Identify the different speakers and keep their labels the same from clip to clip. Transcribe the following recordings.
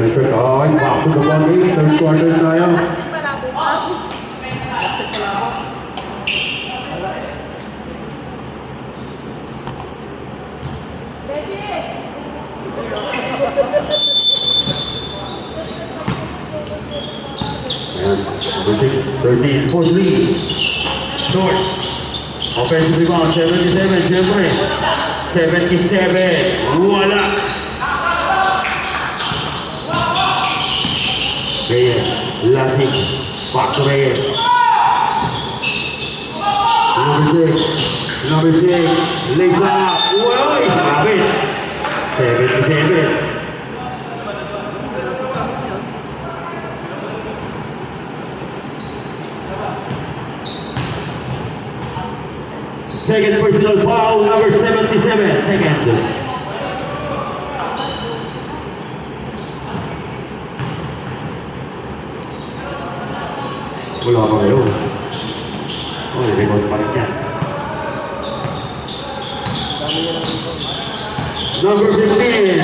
Speaker 1: Third, oh, back to the ball game. Third quarter tayo.
Speaker 2: Kasi malabo pa.
Speaker 1: Ayan, number 6, 13, 4-3. Short. Offensive rebound, 77, siyempre. 77, wala. Reyes, Lasik, back to Reyes. Number 6, lays up, uy, sabit. 77. Second personal foul, number 77. Second. Wala pa kayo. Oh, record pa rin yan. Number 15.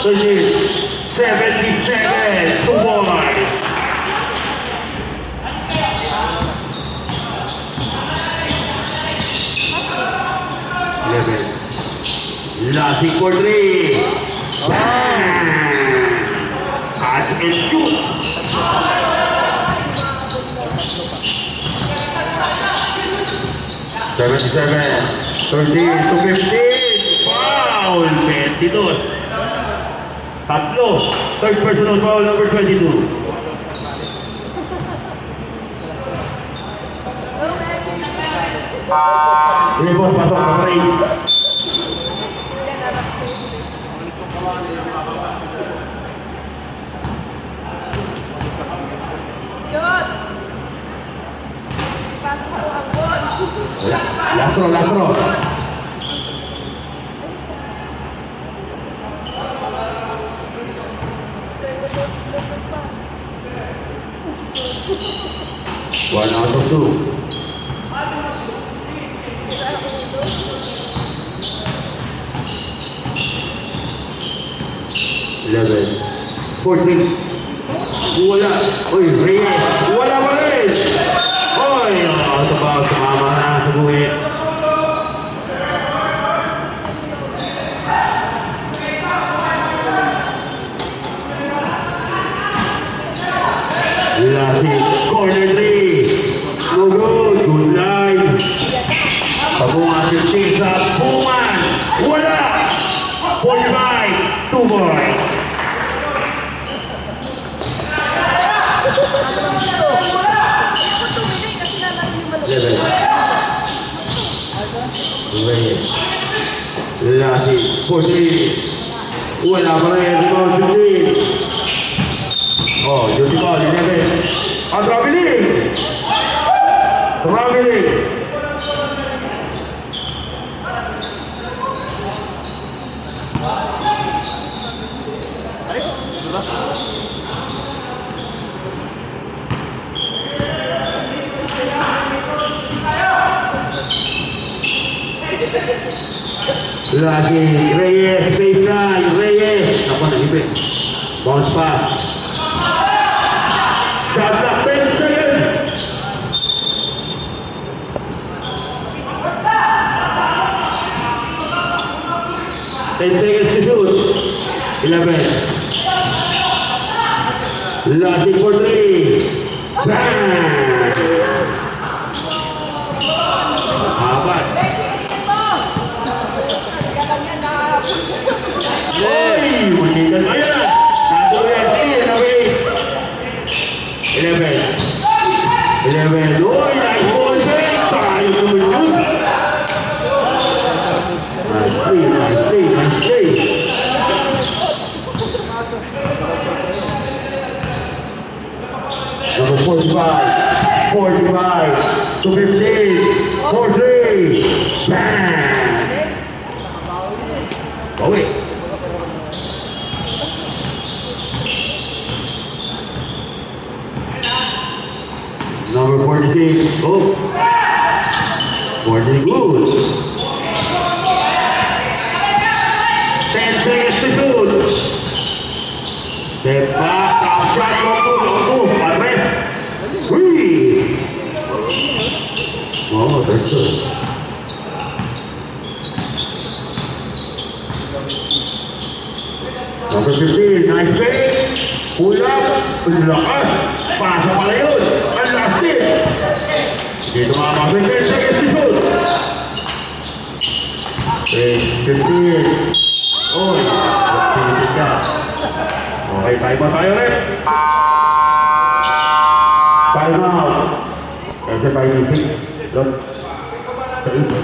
Speaker 1: 77. 2 points. Lasik for 3. Catch and shoot. 77, 13 to 15. Foul. 22. Tatlo. Third personal foul, number 22. Rebound pasok sa frame.
Speaker 2: Shot! Pasok po ang ball.
Speaker 1: Lastro. One out of 2. Eleven. 14. Wala. Uy, Reyes. Wala pa rin. Uy, out of bounds. Sumama na sa buhi. Lasik. Corner 3. No good. Good line. Pabunga 15 sa Puman. Wala. 45. 2 points. Lasik, 4-3. Wala pa rin. Rebound 15. Oh, duty ball, 11. Traveling. Lagi Reyes, baseline, Reyes. Ako nag-ibig. Bounce pass. Shot clock, 10 seconds. To shoot. 11. Lagi for 3. Bang! Habat. Oy, manikan ba yan? Nando yan, 11. Oy, nice ball, Ben. Tayo naman yun. Nice play. Number 45 to 15. 4-3. Bang! Bawi. Number 46. Oh. 40 good. 10 seconds to shoot. Step back, top shot, long two, Padres. Three. Oh, that's good. Number 15, nice play. Pull up, lakas. Pasa pala yun. Ang lastik. Dito mga mga 15 seconds to shoot. 15. Oy, 15 ka. Okay, time out tayo rin. Time out. Kasi tayo ni Vic. Look. Sa isa.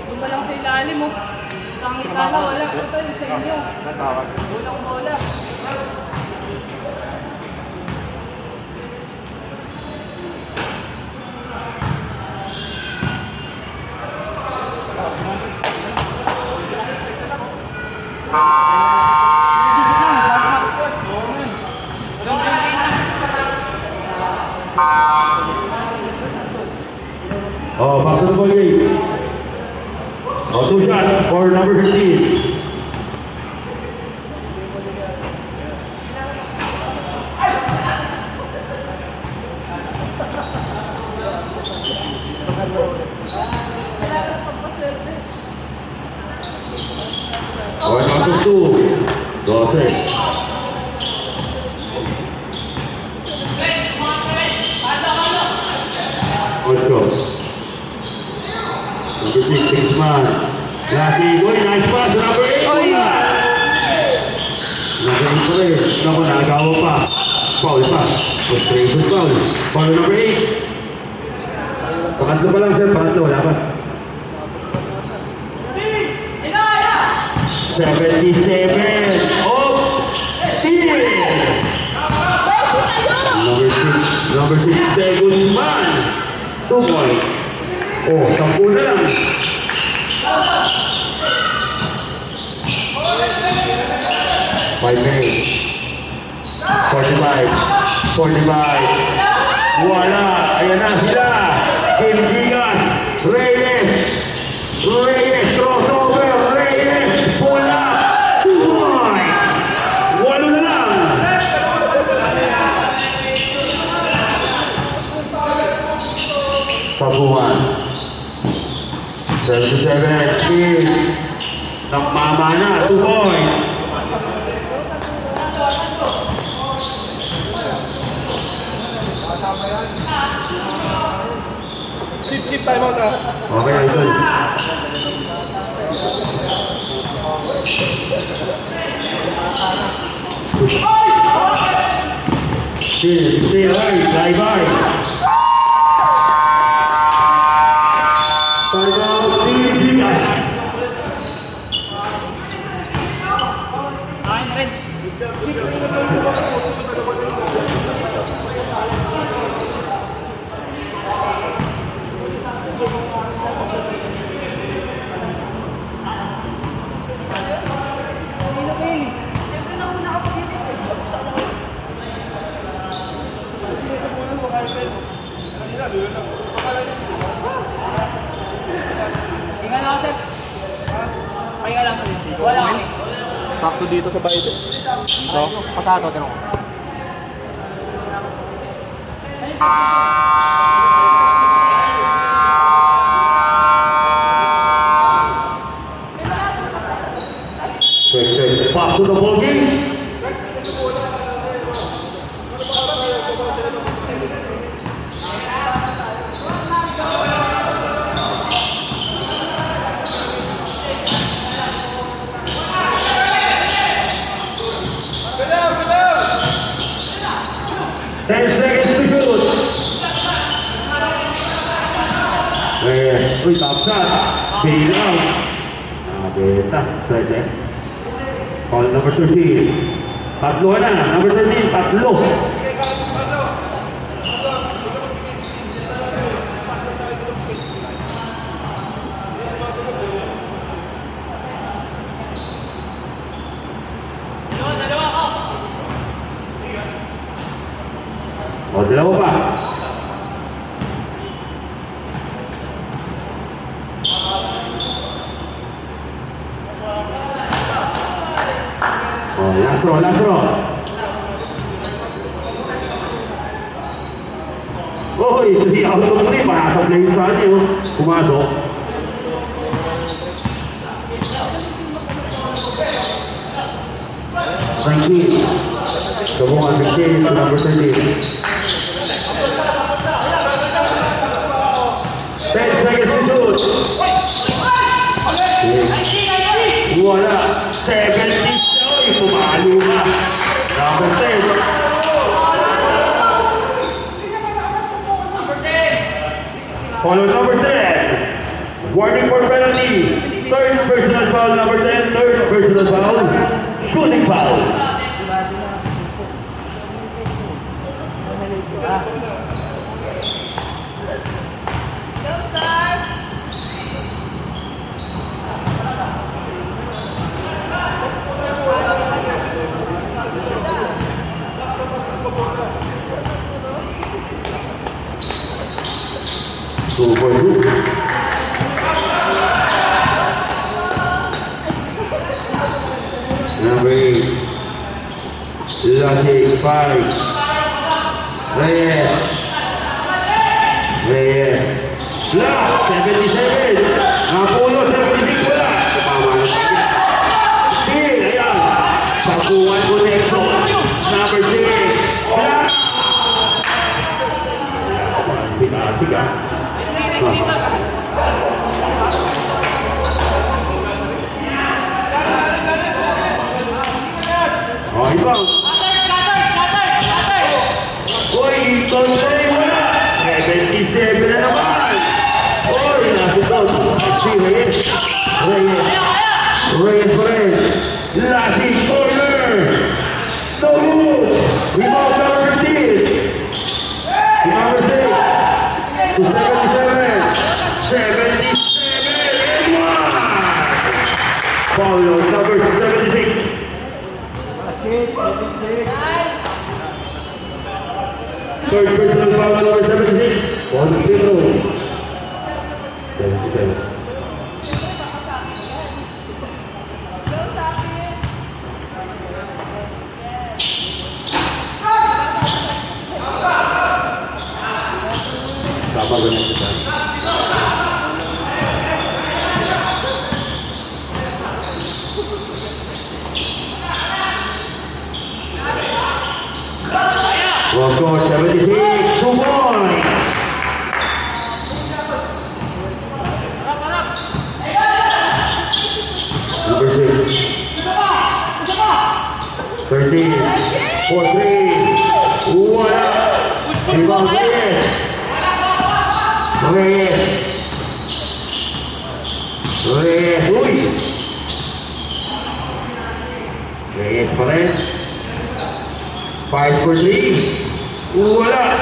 Speaker 2: Doon ba lang sa ilalim mo? Tangit na na, wala ko tayo sa inyo. Walang bola.
Speaker 1: Oh, back to the ball game. Oh, two shots for number 15.
Speaker 2: Wala ka pagpaswerte.
Speaker 1: Oh, number 2. 12. Let's go. Number 6 man. Lucky boy, nice pass. Number 8.
Speaker 2: Oy.
Speaker 1: Number 8 pa rin. Naku, nagawa pa. Foul pa. Frustration foul. Foul number 8. Pangatlo pa lang sir. Pangatlo, wala pa. 77. Oh! Steal! Number 6, Guzman. 2 point. Oh, 10 na lang. Five minutes. 45. Wala. Ayan na sila. Kim Gigas. Reyes. Crossover. Reyes. Bola. 2 point. 8 na lang. Pabuhan. 77. Kim. Nagmama na. 2 point.
Speaker 3: Chip time out ah.
Speaker 1: Okay, idol. Stay away, fly by. Time out, Team Gigas.
Speaker 2: Tingnan ako, sir. Pahinga lang sa lisi. Wala kami.
Speaker 3: Sakto dito sa bahay. Ito, patato, tinong ko.
Speaker 1: Back to the ball game. Ten seconds to shoot. Uy, top shot. Bail out. Beta. Pwede. Call number 13. Tatlo na. Number 13, tatlo. O, dalawa pa. Oh, last throw, last throw. Oy, 3 out of 3. Makakaplay sa atin. Pumasok. Frankie. Gabungan 15 to number 13. 10 seconds to shoot. Wala. 70. Oy, pumalo ka. Number 10. Follow number 10. Warning for penalty. Third personal foul, number 10. Third personal foul. Shooting foul. Two for two. Number 8. Lucky 5. Reyes. Reyes. Last 77. Napulo 76 wala. Tumama na tayo. Still, ayan. Pakuan connection. Number 6. Last. Tiga. Oh, ibang. Uy, Tontoy wala. 77 na naman. Uy, nasa doon. Si Reyes. Reyes. Lasing corner. No good. Rebound number 13. Number 6. To 77. 77 and 1. Paulo, number 76. Third personal foul, number 76. 1-0. 77. Tama ganun kita. Well, score 76, 2 points. Number 6. 13. 4-3. Wala. Rebound Reyes. Uy. Reyes pa rin. 5 for 3. Wala.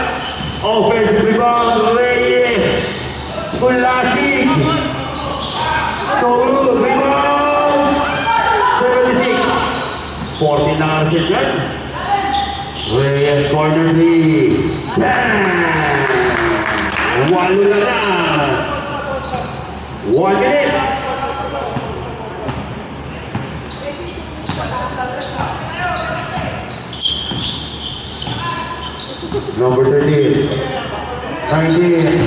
Speaker 1: Offensive rebound, Reyes. Pulasig. Tulog, rebound. 76. 14 na ang set yan. Reyes corner 3. Bam! Walo na na. 1 minute. Number 13. 19.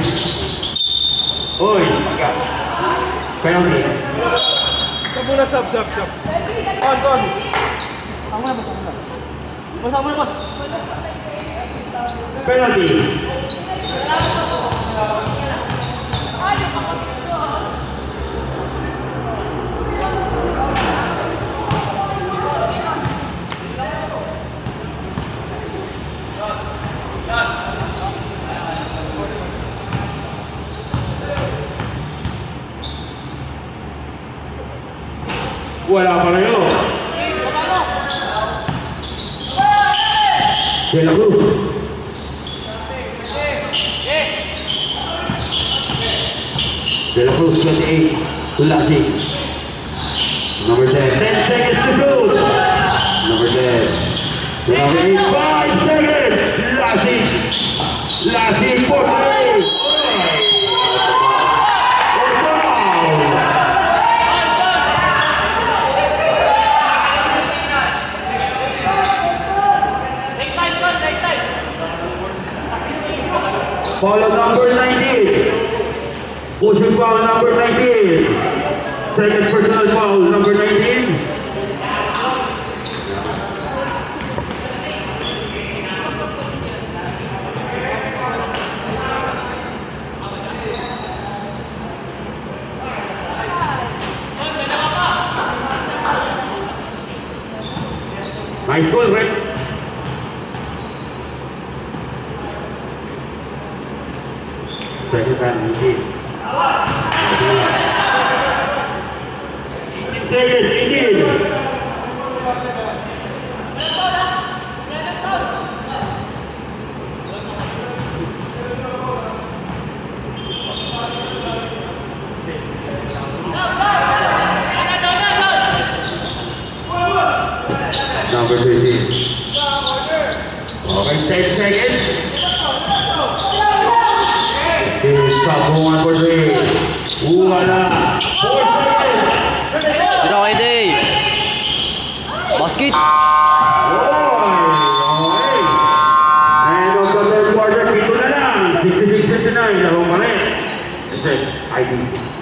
Speaker 1: Uy, penalty.
Speaker 3: Sab muna, sab. On. Basta mo na.
Speaker 1: Penalty. Wala pa na yun. De La Cruz. De La Cruz, 28. Lasig. Number 10. 10 seconds to shoot. Number 10. Number 8. 5 seconds. Lasig for 3. number 19. Pushing foul, number 19. Second personal foul, number 19. Nice goal, Rick. Second time, 18. Seconds, 18. Number 13. Okay, 10 seconds. This top one for three. Wala. 4 seconds.
Speaker 3: Pero okay, Day. Basket.
Speaker 1: Okay. And of the third quarter, dito na lang. 66-69. Laro pa rin. This is ID.